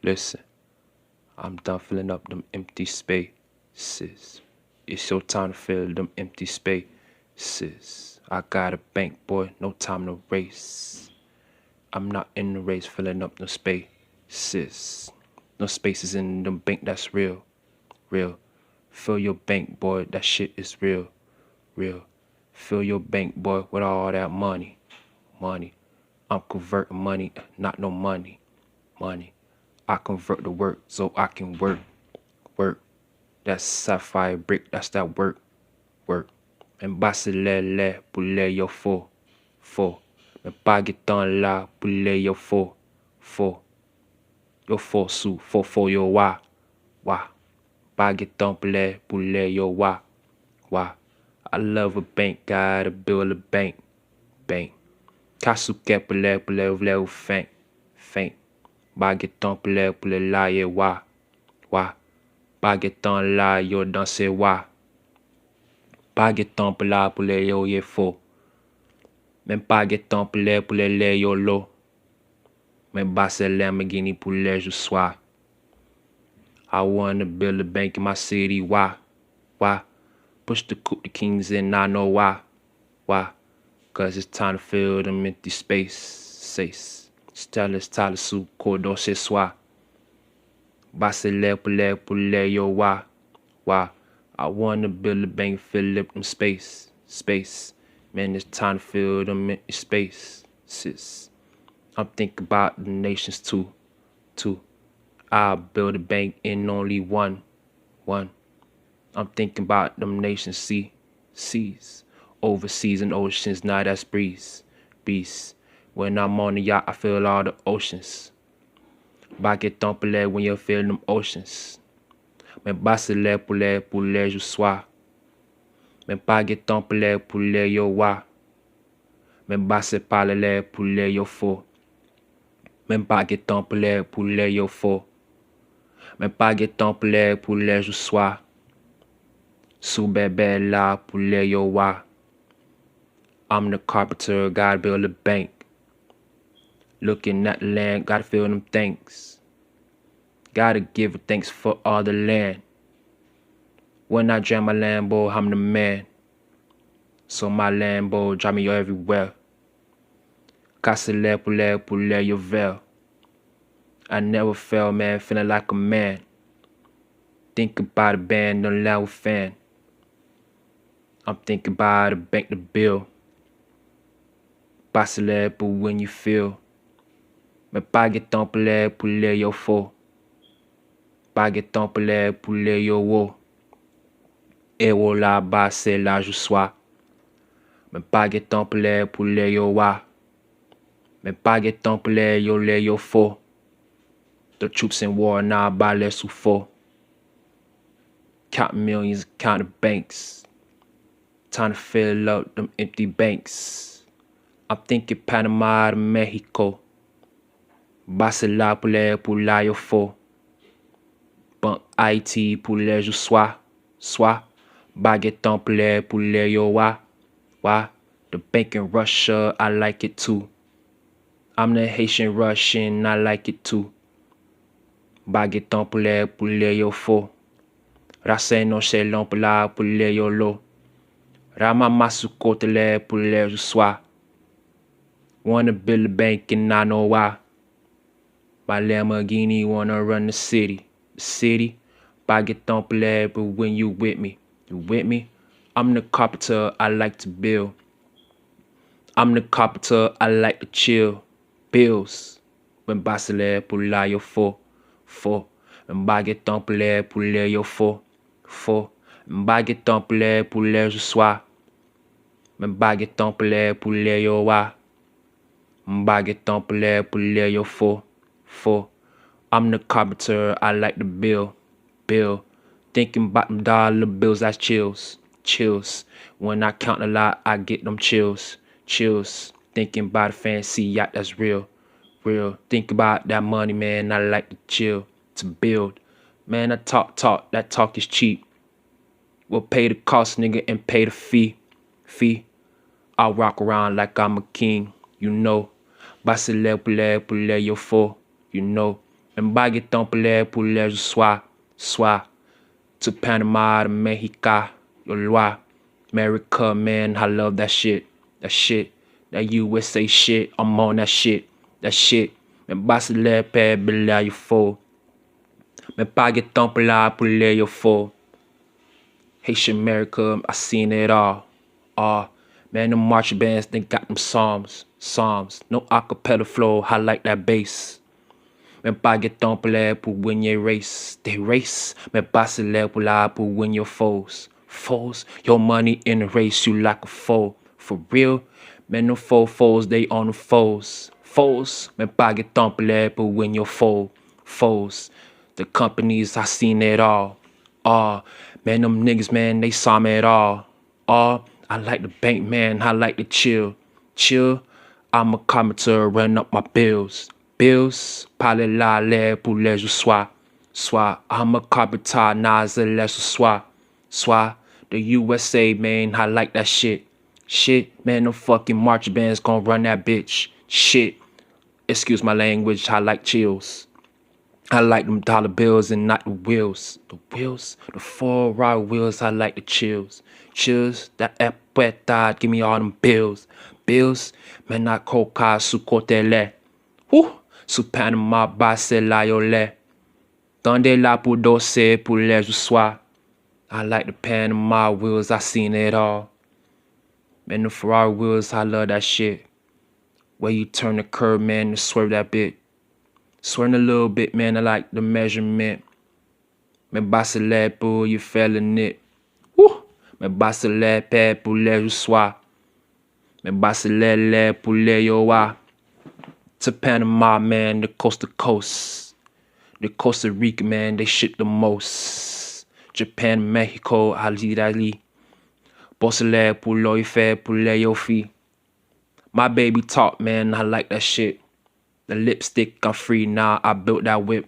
Listen, I'm done filling up them empty spaces. It's your time to fill them empty spaces. I got a bank, boy, no time to race. I'm not in the race filling up no spaces. No spaces in the bank, that's real, real. Fill your bank, boy, that shit is real, real. Fill your bank, boy, with all that money, money. I'm converting money, not no money, money. I convert the work so I can work, work. That's sapphire brick, that's that work, work. Embassy poulet yo faux, faux. Mais pas guetant là, poulet yo faux, faux. Yo faux sous, faux yo wa, wa. Pas guetant poulet yo wa, wa. I love a bank, gotta build a bank, bank. Kasuke poulet ou faint, faint. Bagueton poulet là ye wa, wa. Bagueton là yo danse wa. Bagueton poulet yo ye faux. Men bagueton poulet le yo lo. Men basse Lamborghini poulet jou soir. I wanna build a bank in my city, why? Why? Push the coupe the kings in, I know why. Why? Cause it's time to fill them empty spaces. Stylist Tyler Sue, Cordo chez soi. Basse poulet yo why? Why? I wanna build a bank, fill up them space. Man, it's time to fill them empty spaces. I'm thinking about the nations too. I'll build a bank in only one. I'm thinking about them nations, seas, overseas and oceans, now that's breeze. When I'm on the yacht, I feel all the oceans. Bagueton poulet when you feel them oceans. Men basse poulet jou soir. Men bagueton poulet yo wa. Men basse poulet yo faux. Men bagueton poulet yo faux. Men bagueton poulet jou soir. Sous bébé la poulet yo wa. I'm the carpenter, gotta build a bank. Looking at the land, gotta feel them things. Gotta give thanks for all the land. When I drive my Lambo, I'm the man. So my Lambo drive me everywhere. Casse poulet yo vel. I never felt, man, feeling like a man. Think about a band, don't allow a fan. I'm thinking about a bank to bill. Passe pour when you feel. Mais bagueton poulet yo faux. Bagueton poulet yo wo. Et wo la basse la jou soir. Mais bagueton poulet yo wa. Mais bagueton poulet yo le yo faux. The troops in war now by less who fall. Count millions, count the banks. Time to fill up them empty banks. I'm thinking Panama to Mexico. Basse la poulet yo faux. Banque Haïti poulet jou soir. Bagueton poulet yo wa. The bank in Russia, I like it too. I'm the Haitian Russian, I like it too. Bagueton poulet yo faux. Racine no chelon poulet yo lo. Rama masu kotele poulet jou soir. Wanna build a bank and I know why. My Lamborghini wanna run the city. Bagueton poulet, but when you with me, I'm the carpenter, I like to build. I'm the carpenter, I like to chill. Bills. When basile poulet yo faux. And bagueton poulet yo faux. Bagueton poulet jou soir. Men bagueton poulet yo wa. Bagueton poulet yo faux. I'm the carpenter, I like to build. Thinking about them dollar bills, that's chills. When I count a lot, I get them chills. Thinking about a fancy yacht, that's real. Think about that money, man, I like to chill, to build. Man, I talk, that talk is cheap. We'll pay the cost, nigga, and pay the fee. I'll rock around like I'm a king, you know. Basile poulet yo faux, you know. Men baguettons pour les soir. To Panama, to Mexico, your loi. America, man, I love that shit. That USA shit, I'm on that shit. Men basile pe bela you faux. Men baguettons pour les yo faux. Haitian America, I seen it all. Man, the marching bands, they got them psalms. No acapella flow, I like that bass. Men baguettons pour win your race. They race. Men basile pour win your foes. Your money in the race, you like a foe. For real, men no foes, they on the foes. Men baguettons pour win your foes. The companies, I seen it all. Man, them niggas, man, they saw me at all. I like the bank, man, I like to chill. I'm a carpenter, run up my bills. Parler la l'air pour les jours soir. I'm a carpenter, nas a les soir. The USA, man, I like that shit. Man, them fucking march bands gon' run that bitch. Shit. Excuse my language, I like chills. I like them dollar bills and not the wheels. The 4 raw wheels, I like the chills. That apueta, give me all them bills. Man, I coca su cotele. Su Panama, basse la yole. Tendez la pour doser pour les soir. I like the Panama wheels, I seen it all. Man, the Ferrari wheels, I love that shit. Where you turn the curve, man, to swerve that bit. Swerving a little bit, man, I like the measurement. Men basile pour you feeling it. Men basile pe pour les soir. Men basile pour les yoa. To Panama, man, the coast to coast. The Costa Rica, man, they shit the most. Japan, Mexico, Ali. Bossele pour l'oife, pour les yofi. My baby talk, man, I like that shit. The lipstick, I'm free now, I built that whip.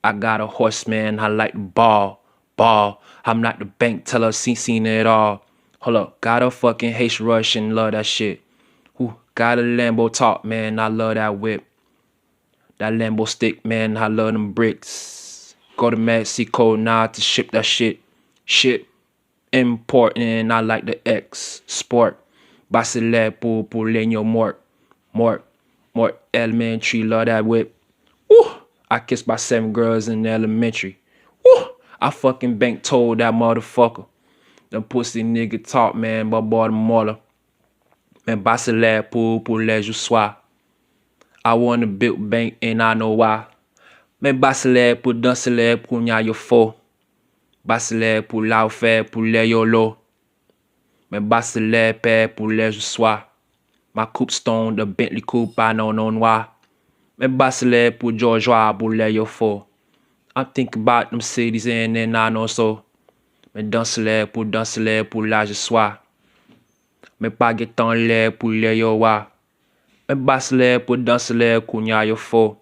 I got a horse, man, I like the ball. I'm not the bank teller, seen it all. Hold up, got a fucking Haitian Russian, love that shit. Got a Lambo talk, man, I love that whip. That Lambo stick, man, I love them bricks. Go to Mexico now to ship that shit. Important, I like the X. Sport. Basile pour leño mort. Elementary, love that whip. I kissed by 7 girls in elementary. I fucking bank told that motherfucker. The pussy nigga talk, man, but boy the mother. Men basile pour les soir. I wanna build bank and I know why. Men basile pour danser pour nya yo fo. Basile pour la faire pour les yolo. Men basile pe pour les soir. My coupe stone, the Bentley coupe, I know why. Men basile pour Georgia pour les yo fo. I think about them cities and then I know so. Men danser pour la soir. Men baguettons l'air pour les yoa. Men basile pour danser kounya yo fo.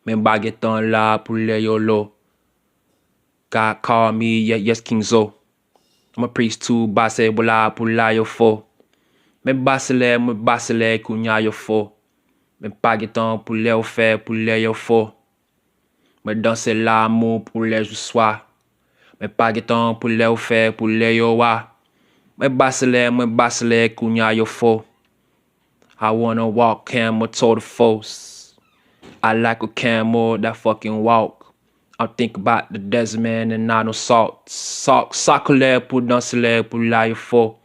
Men baguettons la pour les yolo. God call me, yes King Zo. I'm a priest too, basse bola pour la yo fo. Men basile kounya yo fo. Men baguettons pour les offert pour les yo fo. Men danser l'amour pour les soir. Men baguettons pour les offert pour les yoa. Men basile kounya yo fo. I wanna walk camel toe the foes. I like a camel that fucking walk. I think about the desert, man, and I know salt. Sacolaire pour danser pour la yo fo.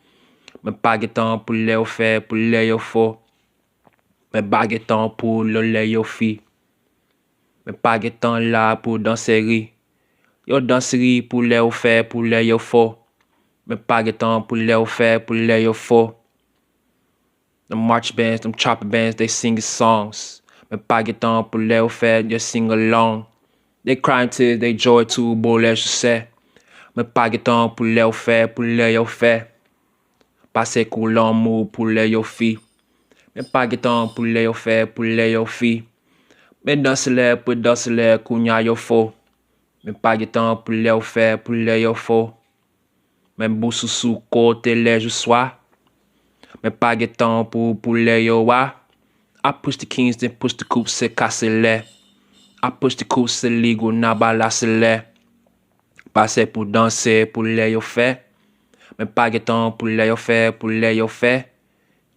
Men baguettons pour les offert pour les yo fo. Men baguettons pour le yo fi. Men baguettons là pour danserie. Yo danserie pour les offert pour les yo fo. Men baguettons pour les offert pour les yo fo. The march bands, them chopper bands, they sing songs. Men baguettons pour les offert, just sing along. They crying tears, they joy too, beau les je sais. Men baguettons pour les offert, pour les yo fait. Passe coulant mou pour les yo fi. Men baguettons pour les yo fait, pour les yo fi. Men danser pour danser kounya yo fo. Men baguettons pour les offert, pour les yo fo. Men boussou sous côté les je sois. Men baguettons pour les yo wa. I push the kings, then push the coops, c'est cassé les. I push the cool ligo na bala selè. Pase pou danse pou lè yo fè. Men pa getan pou lè yo fè, pou lè yo fè.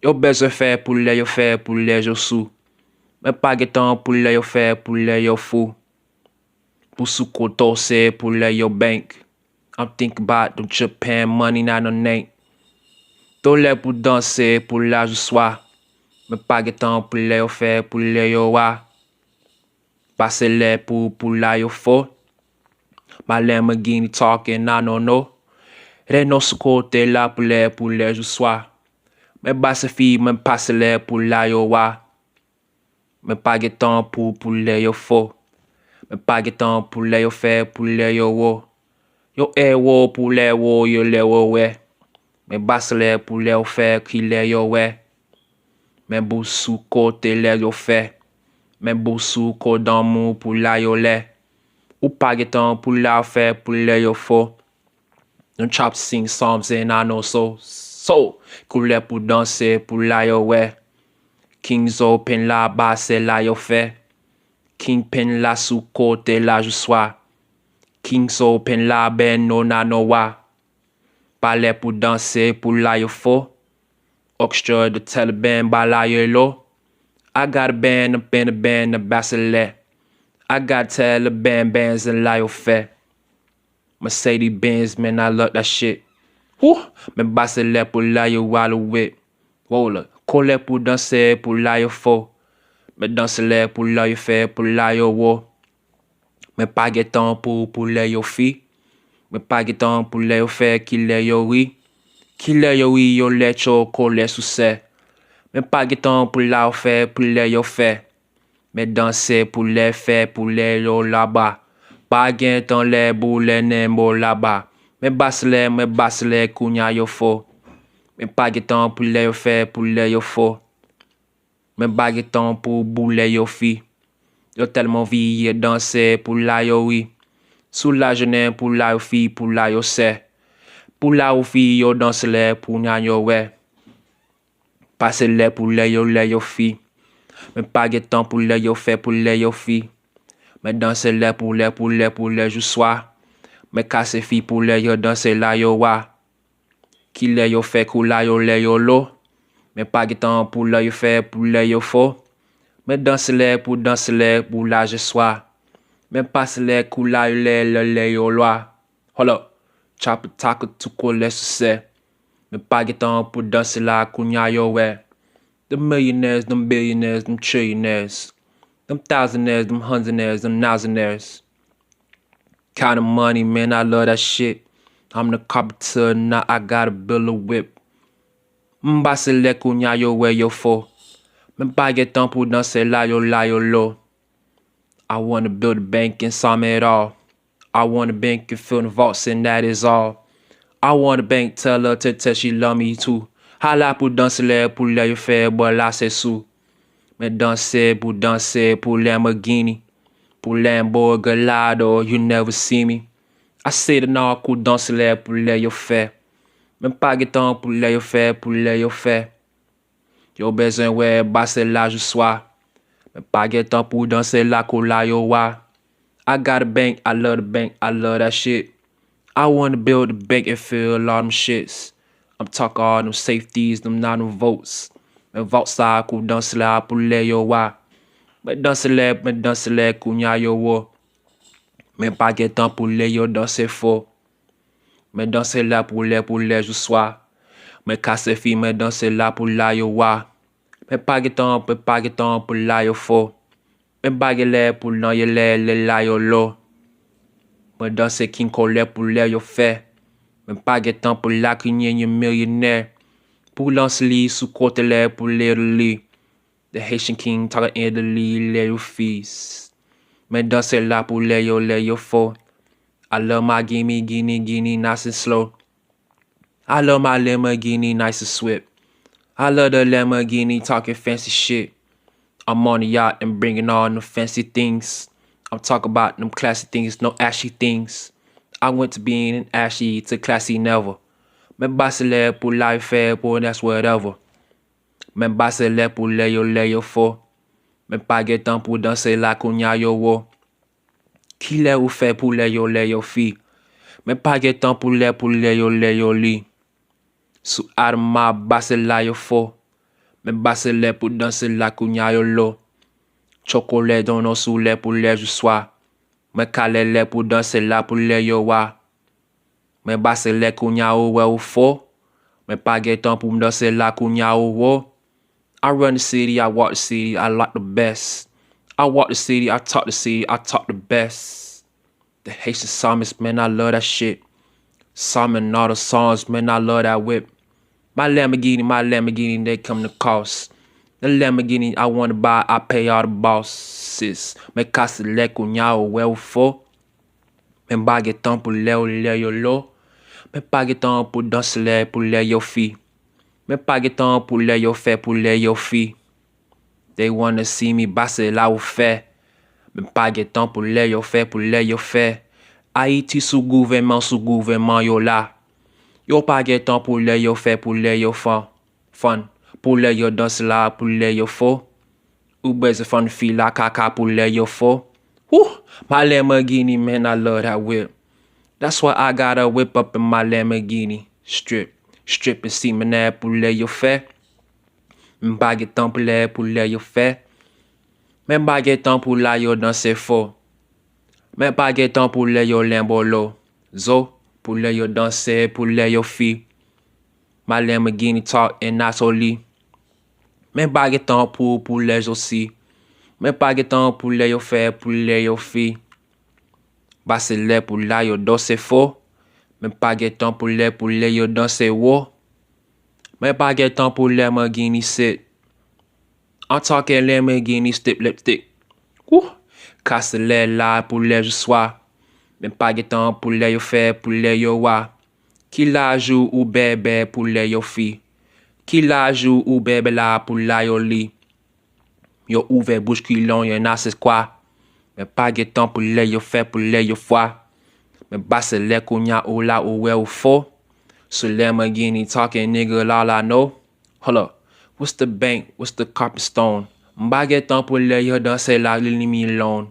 Yo bezwe fè pou lè yo fè, pou lè yo sou. Men pa getan pou lè yo fè, pou lè yo fou. Pou sou koto se pou lè yo bank. I'm thinking about them Japan money na no nank. To lè pou danse pou lè yo swa. Men pa getan pou lè yo fè, pou lè yo wa. Pase lè pou lè yo fò. My Lamborghini talking, I don't know. It ain't no sukote la pou lè yo swa. Men basse fi, men passe lè pou lè yo wa. Men pa getan pou lè yo fò. Men pa getan pou lè yo fè, pou lè yo wo. Yo wo pou lè wo, yo lè wo we. Men basse lè pou lè yo fè, ki lè yo we. Men bou sou kote lè yo fè. Men bou sou kodan mou pou lè yo lè. Ou pa getan pou lè yo fè, pou lè yo fò. Don't chop sing psalms and I know so. Kou lè pou danse pou lè yo we. Kings open la basse la yo fè. King pen la sou kote la yo swa. Kings open la ben no na no wa. Pa lè pou danse pou la yo fò. Orchestra de Taliban ba la yo lo. I got a band up in the band the basse lè. I got Taliban bands and la yo fè. Mercedes Benz, man, I love that shit. Woo! Men basse lè pou la yo wale whip. Wow, la. Ko lè pou danse pou la yo fò. Men danse lè pou la yo fè, pou la yo wo. Men pa getan pou lè yo fi. Men pa getan pou lè yo fè, ki lè yo wi. Ki lè yo wi, yo lè cho ko lè sou se. Men pa getan pou la yo fè, pou lè yo fè. Men danse pou lè fè, pou lè yo la ba. Pa gen tan lè bou lè nen bo la ba. Men basse lè kounya yo fò. Men pa getan pou lè yo fè, pou lè yo fò. Men pa getan pou bou lè yo fi. Yo telman vi ye danse pou la yo wi. Sou la jenen pou la yo fi, pou la yo se. Pou la yo fi yo danse lè pou nyan yo we. Pase lè pou lè yo fi. Men pa getan pou lè yo fè, pou lè yo fi. Men danse lè pou lè yo swa. Men kase fi pou lè yo danse la yo wa. Ki lè yo fè kou la yo lè yo lo. Men pa getan pou lè yo fè, pou lè yo fò. Men danse lè pou la yo swa. Men passe lè kou la yo lè yo loa. Hold up. Chop taco tuko lè sou se. Men pa getan pou danse la kou nya yo we. Them millionaires, them billionaires, them trillionaires. Them thousandaires, them hundredaires, them thousandaires. Counting money, man, I love that shit. I'm the carpenter, now I gotta build a whip. M'basse lè kou nya yo we yo fò. Men pa getan pou danse la yo lo. I wanna build a bank and sum it all. I want a bank and fill the vaults and that is all. I want a bank, tell her to she love me too. Hala pou danse lè pou lè yo fè, boy la se sou. Men danse pou Lamborghini. Pou Lambo Gallardo, you never see me. I say the now kou danse lè pou lè yo fè. Men pa getan pou lè yo fè, pou lè yo fè. Yo bezwen we basse la yo swa. Men pa getan pou danse la kou la yo wa. I got a bank, I love the bank, I love that shit. I wanna build a bank and fill all them shits. I'm talking all them safeties, them not them votes. Men vote sa kou danse la pou lè yo wa. Men danse lè kou nya yo wo. Men pa getan pou lè yo danse fò. Men danse la pou lè yo swa. Men kase fi, men danse la pou la yo wa. Men pa getan pou la yo fò. Men bagye lè pou nan ye lè la yo lo. Men danse king ko lè pou lè yo fè. Men pa getan pou la ki nye millionaire. Pou lance li sou kote lè pou lè li. The Haitian king taka in the li lè yo feast. Men danse la pou lè yo fò. I love my Guinea nice and slow. I love my Lamborghini nice and swift. I love the Lamborghini talking fancy shit. I'm on the yacht and bringing all them fancy things. I'm talking about them classy things, no ashy things. I went to being ashy to classy never. Men basse lè pou la yo fè, boy, that's whatever. Men basse lè pou lè yo fò. Men pa getan pou danse la kou nya yo wo. Qui l'a ou fait pour les yo fi. Mais pas de temps pour les yo li. Sous arma basse la yo fo. Mais basse les pour danser la kounya yo lo. Chocolat dans nos sous les pour les soir. Mais calé les pour danser la pour les yo wa. Mais basse les kounya ou fo. Mais pas de temps pour danser la kounya wo. I run the city, I walk the city, I like the best. I walk the city, I talk the city, I talk the best. The Haitian psalmist, man, I love that shit. Psalming all the songs, man, I love that whip. My Lamborghini, they come to cost. The Lamborghini I wanna buy, I pay all the bosses. Me casse le cuñado well for. Me bague temps pour le yo lo. Me pague temps pour danser pour le yo fi. Me pague temps pour le yo fait pour le yo fi. They wanna see me basse la ou fait. Me pague temps pour le yo fait pour le yo fait. Haïti sous gouvernement yo là. Yo pague temps pour le yo fait pour le yo fun. Pour le yo danse là pour le yo fo. Ou beze fun fi la kaka pour le yo fo. Woo! My Lamborghini, man, I love that whip. That's why I got a whip up in my Lamborghini. Strip and see me pour le yo fait. M'bague temps pour le yo fait. M'bague temps pour la yo danse fo. M'bague temps pour le yo lambolo. Zo, pour le yo danse, pour le yo fi. My Lamborghini talk and not so li. M'bague temps pour les aussi. M'bague temps pour le yo fait, pour le yo fi. Basse le pour la yo danse fo. M'bague temps pour le yo danse wo. M'bague temps pour le Lamborghini sit. I'm talking Lamborghini stick lipstick. Woo! Casse le la pour le soir. M'bague temps pour le yo fait, pour le yo wa. Qui la joue ou bébé pour le yo fi. Qui la joue ou bébé la pour la yo li. Yo ouvert bouche qui long, y'en a c'est quoi. Mais pas de temps pour le yo fait pour le yo foi. Mais basse le kounya ou la ou we ou fo. So Lamborghini talking nigga all I know. Hold up, what's the bank, what's the carpet stone? M'ba get temps pour le yo danser la limi alone.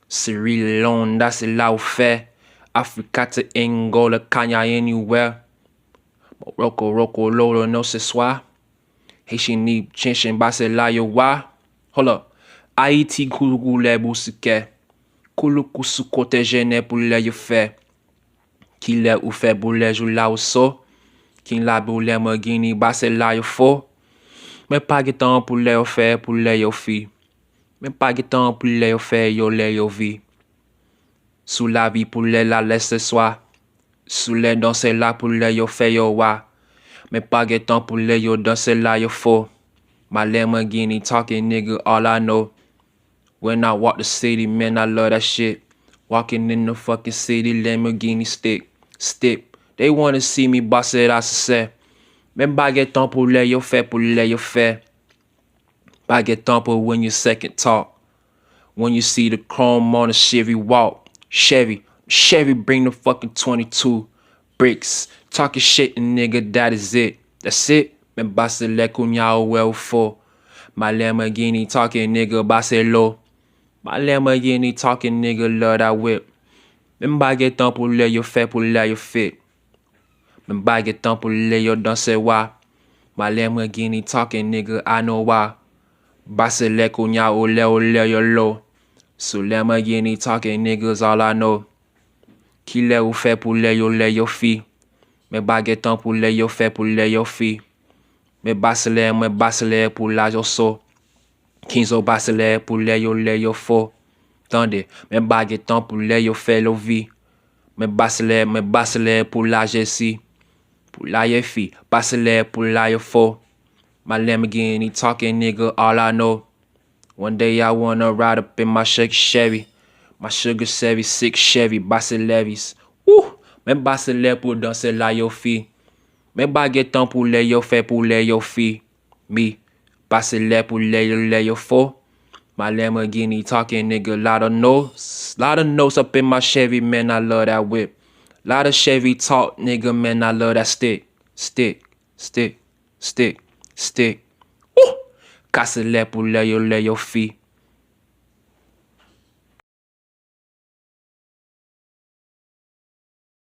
C'est real alone, that's la ou fait. Africa to Angola, Kenya anywhere. Roko, lolo, no ce soir. Haitian ni chinchin basse la yo wa. Hold up. Haïti koulou le bousike. Koulou kousou kote gene pour le yo fait. Qui le ou fait pour le jou la ou so. Qui la bou le Lamborghini basse la yo fo. Mais pas de temps pour le yo fait pour le yo fi. Mais pas de temps pour le yo fait yo le yo vi. Sous la vie pour le la laisse soir. Sous les danser là pour le yo fait yo wa. Mais pas de temps pour le yo danser là yo fo. My Lamborghini talking nigga all I know. When I walk the city, man, I love that shit. Walking in the fucking city, Lamborghini stick. They wanna see me boss it as I say. Men baguette temps pour le yo fait, pour le yo fait. Baguette temps pour when you second talk. When you see the chrome on the Chevy walk. Chevy bring the fucking 22 bricks. Talking shit, nigga, that is it. That's it. Men basse le kunyao well for. My Lamborghini talking nigga basse low. My Lamborghini talking nigga love that whip. Men baguette temps pour le yo fait, pour le yo fit. Men baguette temps pour le yo danser wa. My Lamborghini talking nigga I know why. Basse le kunyao le yo low. So Lamborghini talking niggas all I know. Qui le ou fait pour le yo fi. Me baguette temps pour le yo fait pour le yo fi. Me basse le pour la yo so. Kinzo basse le pour le yo fo. Tendez, me baguette temps pour le yo fait lo vi. Me basse le pour la jessi. Pour la yo fi. Basse le pour la yo fo. My Lamborghini talking nigga all I know. One day I wanna ride up in my sugar Chevy. My sugar Chevy, 6 Chevy, basse levis. Woo! Men basse le pour danser la yo fi. Men baguette temps pour le yo fait pour le yo fi. Me, basse le pour le yo fo. My Lamborghini talking nigga, lot of notes up in my Chevy, man, I love that whip. Lot of Chevy talk, nigga, man, I love that stick. Woo! Casse le pour le yo fi.